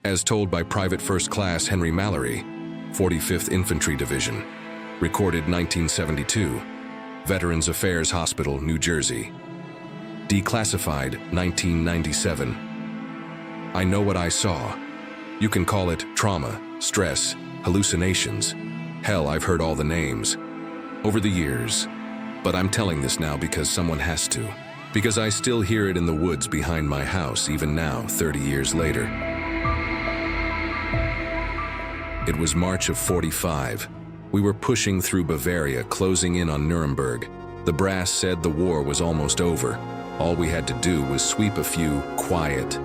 as told by Private First Class Henry Mallory, 45th Infantry Division, recorded 1972, Veterans Affairs Hospital, New Jersey. Declassified 1997. I know what I saw. You can call it trauma, stress, hallucinations. Hell, I've heard all the names over the years. But I'm telling this now because someone has to. Because I still hear it in the woods behind my house, even now, 30 years later. It was March of '45. We were pushing through Bavaria, closing in on Nuremberg. The brass said the war was almost over. All we had to do was sweep a few quiet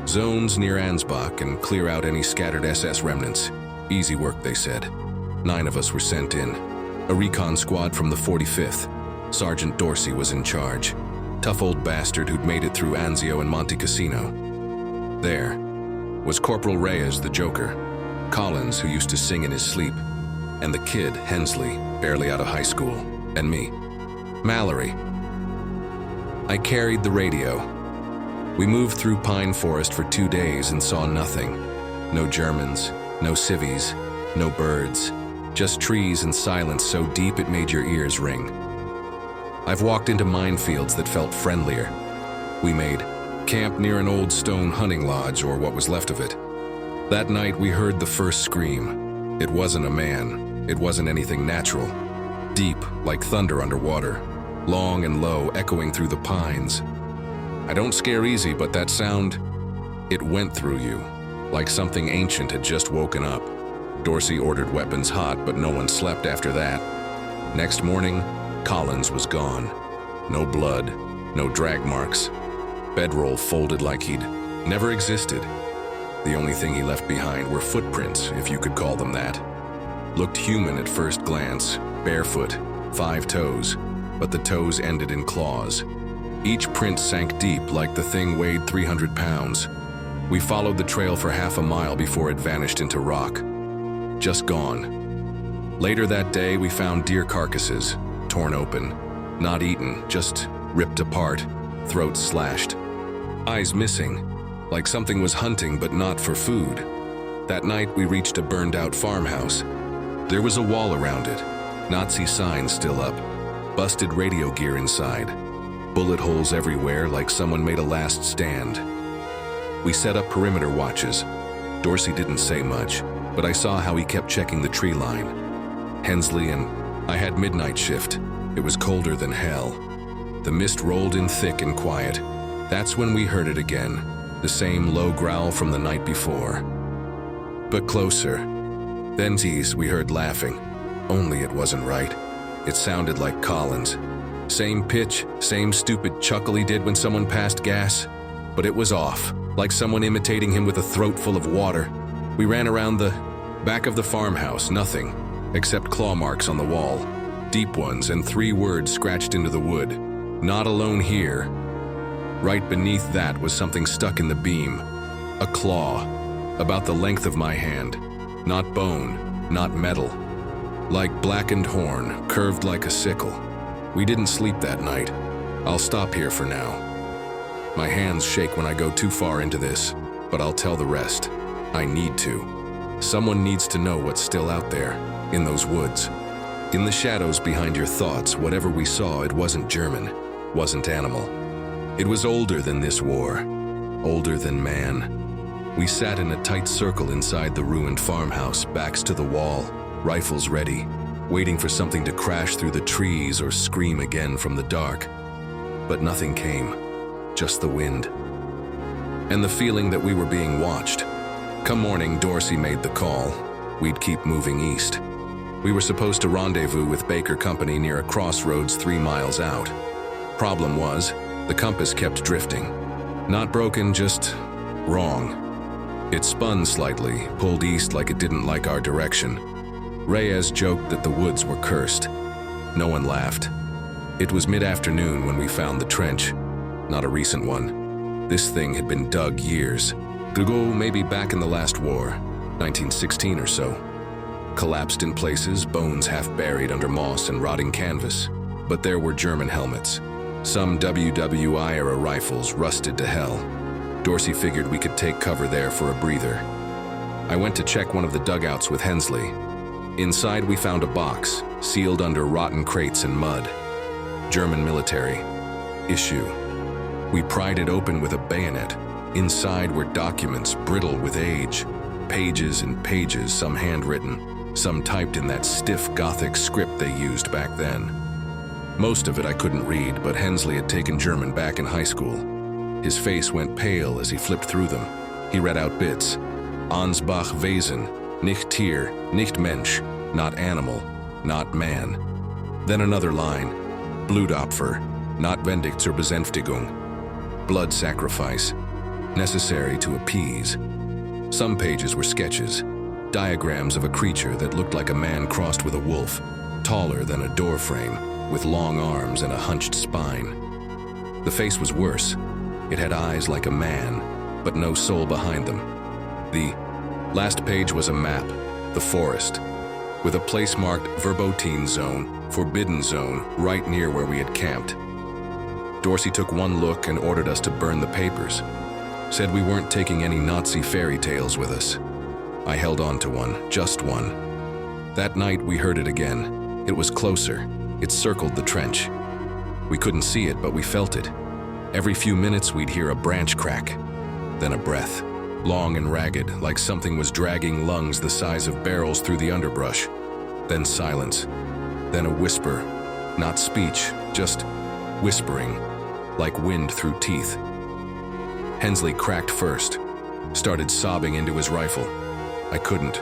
zones near Ansbach and clear out any scattered SS remnants. Easy work, they said. 9 of us were sent in. A recon squad from the 45th. Sergeant Dorsey was in charge. Tough old bastard who'd made it through Anzio and Monte Cassino. There was Corporal Reyes, the Joker, Collins, who used to sing in his sleep, and the kid, Hensley, barely out of high school, and me, Mallory. I carried the radio. We moved through Pine Forest for 2 days and saw nothing. No Germans, no civvies, no birds, just trees and silence so deep it made your ears ring. I've walked into minefields that felt friendlier. We made camp near an old stone hunting lodge, or what was left of it. That night we heard the first scream. It wasn't a man. It wasn't anything natural. Deep, like thunder underwater. Long and low, echoing through the pines. I don't scare easy, but that sound, it went through you, like something ancient had just woken up. Dorsey ordered weapons hot, but no one slept after that. Next morning, Collins was gone. No blood, no drag marks. Bedroll folded like he'd never existed. The only thing he left behind were footprints, if you could call them that. Looked human at first glance, barefoot, 5 toes, but the toes ended in claws. Each print sank deep like the thing weighed 300 pounds. We followed the trail for half a mile before it vanished into rock. Just gone. Later that day, we found deer carcasses, torn open, not eaten, just ripped apart, throats slashed, eyes missing, like something was hunting but not for food. That night, we reached a burned-out farmhouse. There was a wall around it, Nazi signs still up, busted radio gear inside, bullet holes everywhere like someone made a last stand. We set up perimeter watches. Dorsey didn't say much, but I saw how he kept checking the tree line. Hensley and I had midnight shift. It was colder than hell. The mist rolled in thick and quiet. That's when we heard it again, the same low growl from the night before. But closer. Then we heard laughing, only it wasn't right. It sounded like Collins. Same pitch, same stupid chuckle he did when someone passed gas. But it was off, like someone imitating him with a throat full of water. We ran around the back of the farmhouse, nothing, except claw marks on the wall, deep ones, and 3 words scratched into the wood. Not alone here. Right beneath that was something stuck in the beam. A claw, about the length of my hand. Not bone, not metal. Like blackened horn, curved like a sickle. We didn't sleep that night. I'll stop here for now. My hands shake when I go too far into this, but I'll tell the rest. I need to. Someone needs to know what's still out there, in those woods. In the shadows behind your thoughts, whatever we saw, it wasn't German, wasn't animal. It was older than this war, older than man. We sat in a tight circle inside the ruined farmhouse, backs to the wall, rifles ready, waiting for something to crash through the trees or scream again from the dark. But nothing came, just the wind. And the feeling that we were being watched. Come morning, Dorsey made the call. We'd keep moving east. We were supposed to rendezvous with Baker Company near a crossroads 3 miles out. Problem was, the compass kept drifting. Not broken, just wrong. It spun slightly, pulled east like it didn't like our direction. Reyes joked that the woods were cursed. No one laughed. It was mid-afternoon when we found the trench. Not a recent one. This thing had been dug years ago, maybe back in the last war, 1916 or so. Collapsed in places, bones half buried under moss and rotting canvas. But there were German helmets. Some WWII-era rifles rusted to hell. Dorsey figured we could take cover there for a breather. I went to check one of the dugouts with Hensley. Inside we found a box, sealed under rotten crates and mud. German military. Issue. We pried it open with a bayonet. Inside were documents brittle with age. Pages and pages, some handwritten, some typed in that stiff Gothic script they used back then. Most of it I couldn't read, but Hensley had taken German back in high school. His face went pale as he flipped through them. He read out bits. Ansbach Wesen, nicht Tier, nicht Mensch, not animal, not man. Then another line. Blutopfer, notwendig zur Besänftigung. Blood sacrifice, necessary to appease. Some pages were sketches, diagrams of a creature that looked like a man crossed with a wolf, taller than a door frame, with long arms and a hunched spine. The face was worse. It had eyes like a man, but no soul behind them. The last page was a map, the forest, with a place marked Verboten Zone, Forbidden Zone, right near where we had camped. Dorsey took one look and ordered us to burn the papers. Said we weren't taking any Nazi fairy tales with us. I held on to one, just one. That night we heard it again. It was closer. It circled the trench. We couldn't see it, but we felt it. Every few minutes we'd hear a branch crack, then a breath, long and ragged, like something was dragging lungs the size of barrels through the underbrush. Then silence, then a whisper, not speech, just whispering, like wind through teeth. Hensley cracked first, started sobbing into his rifle. I couldn't.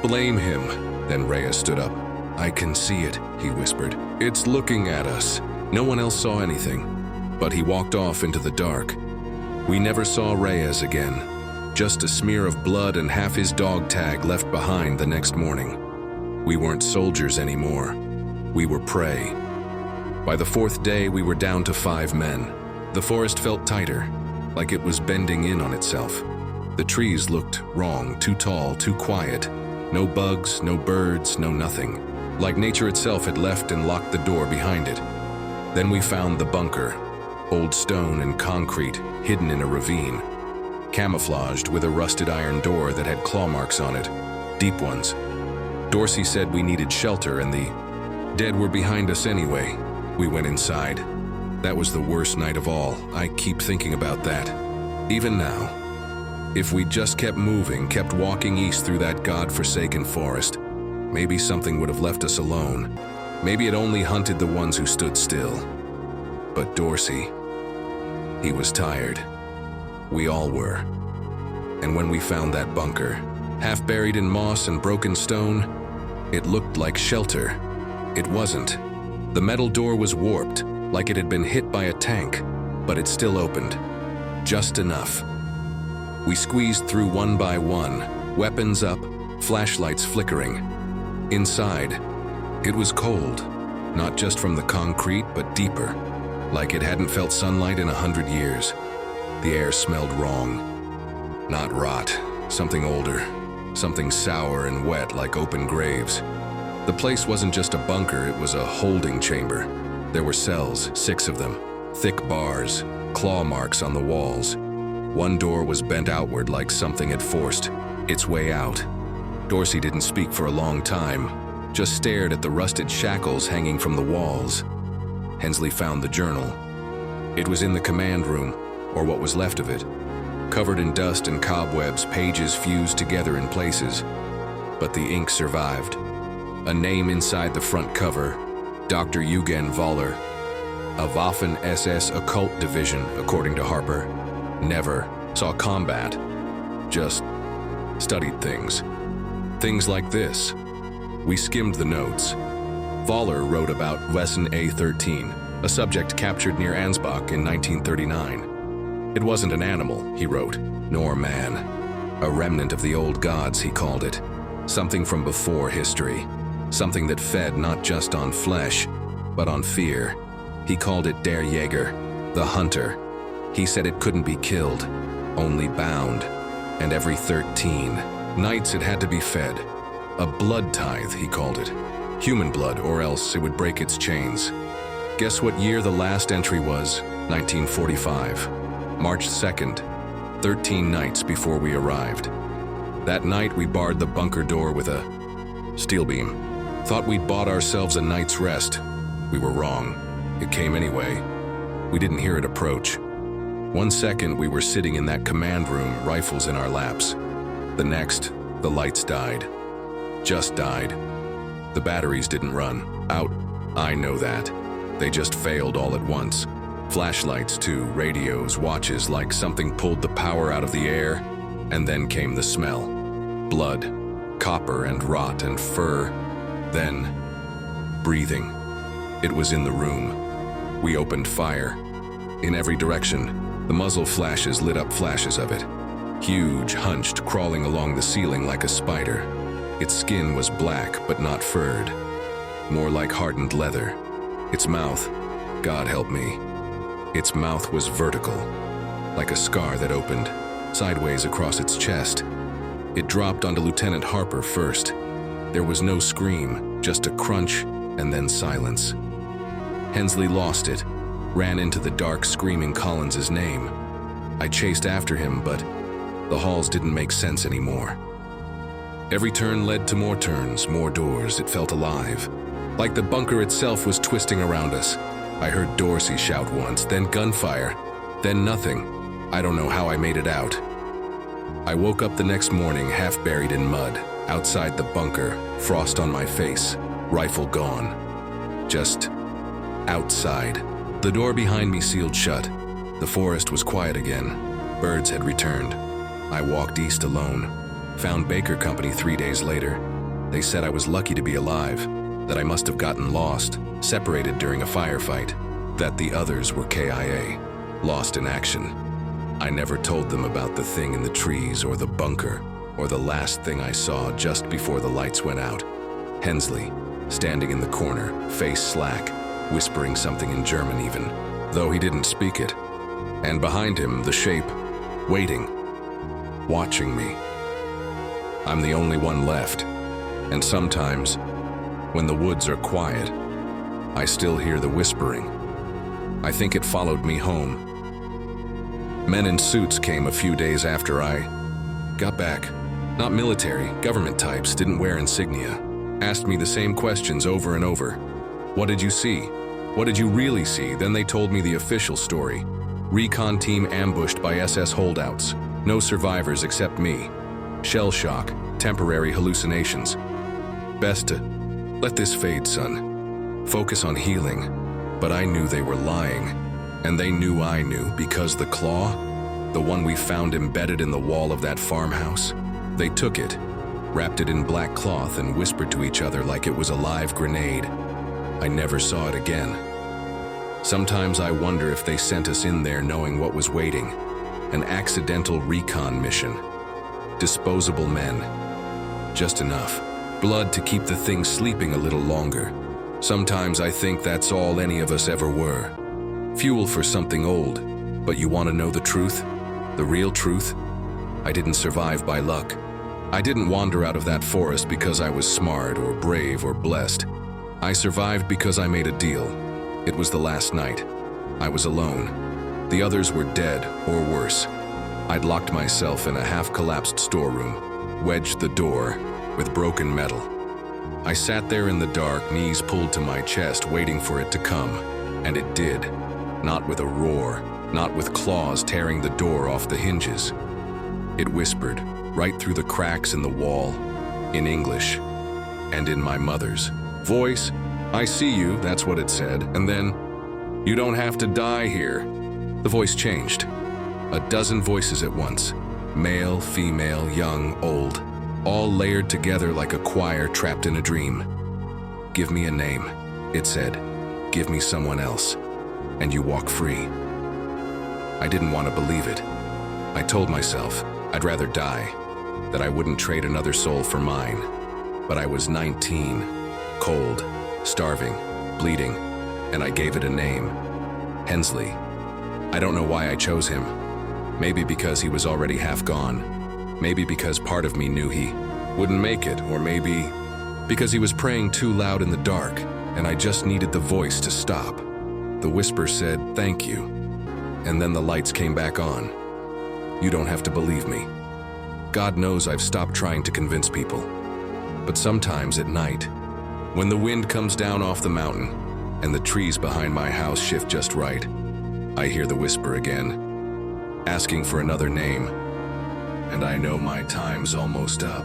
Blame him. Then Reyes stood up. I can see it, he whispered. It's looking at us. No one else saw anything, but he walked off into the dark. We never saw Reyes again. Just a smear of blood and half his dog tag left behind the next morning. We weren't soldiers anymore. We were prey. By the fourth day, we were down to 5 men. The forest felt tighter, like it was bending in on itself. The trees looked wrong, too tall, too quiet. No bugs, no birds, no nothing. Like nature itself had left and locked the door behind it. Then we found the bunker, old stone and concrete, hidden in a ravine. Camouflaged with a rusted iron door that had claw marks on it, deep ones. Dorsey said we needed shelter and the dead were behind us anyway. We went inside. That was the worst night of all. I keep thinking about that. Even now. If we just kept moving, kept walking east through that God-forsaken forest, maybe something would have left us alone. Maybe it only hunted the ones who stood still. But Dorsey, he was tired. We all were. And when we found that bunker, half buried in moss and broken stone, it looked like shelter. It wasn't. The metal door was warped, like it had been hit by a tank, but it still opened. Just enough. We squeezed through one by one, weapons up, flashlights flickering. Inside, it was cold, not just from the concrete, but deeper, like it hadn't felt sunlight in 100 years. The air smelled wrong. Not rot, something older, something sour and wet like open graves. The place wasn't just a bunker, it was a holding chamber. There were cells, 6 of them, thick bars, claw marks on the walls. One door was bent outward like something had forced its way out. Dorsey didn't speak for a long time, just stared at the rusted shackles hanging from the walls. Hensley found the journal. It was in the command room, or what was left of it. Covered in dust and cobwebs, pages fused together in places. But the ink survived. A name inside the front cover, Dr. Eugen Voller, a Waffen-SS occult division, according to Harper. Never saw combat, just studied things. Things like this. We skimmed the notes. Voller wrote about Wesen A13, a subject captured near Ansbach in 1939. It wasn't an animal, he wrote, nor man. A remnant of the old gods, he called it. Something from before history. Something that fed not just on flesh, but on fear. He called it Der Jäger, the hunter. He said it couldn't be killed, only bound. And every 13 nights it had to be fed. A blood tithe, he called it. Human blood, or else it would break its chains. Guess what year the last entry was? 1945. March 2nd. 13 nights before we arrived. That night, we barred the bunker door with a steel beam. Thought we'd bought ourselves a night's rest. We were wrong. It came anyway. We didn't hear it approach. 1 second, we were sitting in that command room, rifles in our laps. The next, the lights died. Just died. The batteries didn't run. Out. I know that. They just failed all at once. Flashlights too, radios, watches, like something pulled the power out of the air. And then came the smell. Blood, copper and rot and fur. Then, breathing. It was in the room. We opened fire. In every direction, the muzzle flashes lit up flashes of it. Huge, hunched, crawling along the ceiling like a spider. Its skin was black but not furred. More like hardened leather. Its mouth, God help me. Its mouth was vertical, like a scar that opened sideways across its chest. It dropped onto Lieutenant Harper first. There was no scream, just a crunch and then silence. Hensley lost it, ran into the dark, screaming Collins's name. I chased after him, but the halls didn't make sense anymore. Every turn led to more turns, more doors. It felt alive, like the bunker itself was twisting around us. I heard Dorsey shout once, then gunfire, then nothing. I don't know how I made it out. I woke up the next morning half buried in mud, outside the bunker, frost on my face, rifle gone. Just outside. The door behind me sealed shut. The forest was quiet again. Birds had returned. I walked east alone. Found Baker Company 3 days later. They said I was lucky to be alive, that I must have gotten lost, separated during a firefight, that the others were KIA, lost in action. I never told them about the thing in the trees or the bunker, or the last thing I saw just before the lights went out. Hensley, standing in the corner, face slack, whispering something in German even, though he didn't speak it. And behind him, the shape, waiting, watching me. I'm the only one left, and sometimes, when the woods are quiet, I still hear the whispering. I think it followed me home. Men in suits came a few days after I got back. Not military, government types, didn't wear insignia. Asked me the same questions over and over. What did you see? What did you really see? Then they told me the official story. Recon team ambushed by SS holdouts. No survivors except me. Shell shock, temporary hallucinations. Best to let this fade, son. Focus on healing. But I knew they were lying. And they knew I knew, because the claw, the one we found embedded in the wall of that farmhouse, they took it, wrapped it in black cloth and whispered to each other like it was a live grenade. I never saw it again. Sometimes I wonder if they sent us in there knowing what was waiting. An accidental recon mission. Disposable men. Just enough. Blood to keep the thing sleeping a little longer. Sometimes I think that's all any of us ever were. Fuel for something old. But you want to know the truth? The real truth? I didn't survive by luck. I didn't wander out of that forest because I was smart or brave or blessed. I survived because I made a deal. It was the last night. I was alone. The others were dead or worse. I'd locked myself in a half-collapsed storeroom, wedged the door with broken metal. I sat there in the dark, knees pulled to my chest, waiting for it to come. And it did. Not with a roar, not with claws tearing the door off the hinges. It whispered, right through the cracks in the wall, in English, and in my mother's voice. I see you, that's what it said, and then, you don't have to die here. The voice changed. A dozen voices at once, male, female, young, old, all layered together like a choir trapped in a dream. Give me a name, it said. Give me someone else, and you walk free. I didn't want to believe it. I told myself I'd rather die, that I wouldn't trade another soul for mine. But I was 19, cold, starving, bleeding, and I gave it a name. Hensley. I don't know why I chose him. Maybe because he was already half gone. Maybe because part of me knew he wouldn't make it, or maybe because he was praying too loud in the dark, and I just needed the voice to stop. The whisper said, "Thank you." And then the lights came back on. You don't have to believe me. God knows I've stopped trying to convince people. But sometimes at night, when the wind comes down off the mountain and the trees behind my house shift just right, I hear the whisper again, asking for another name, and I know my time's almost up.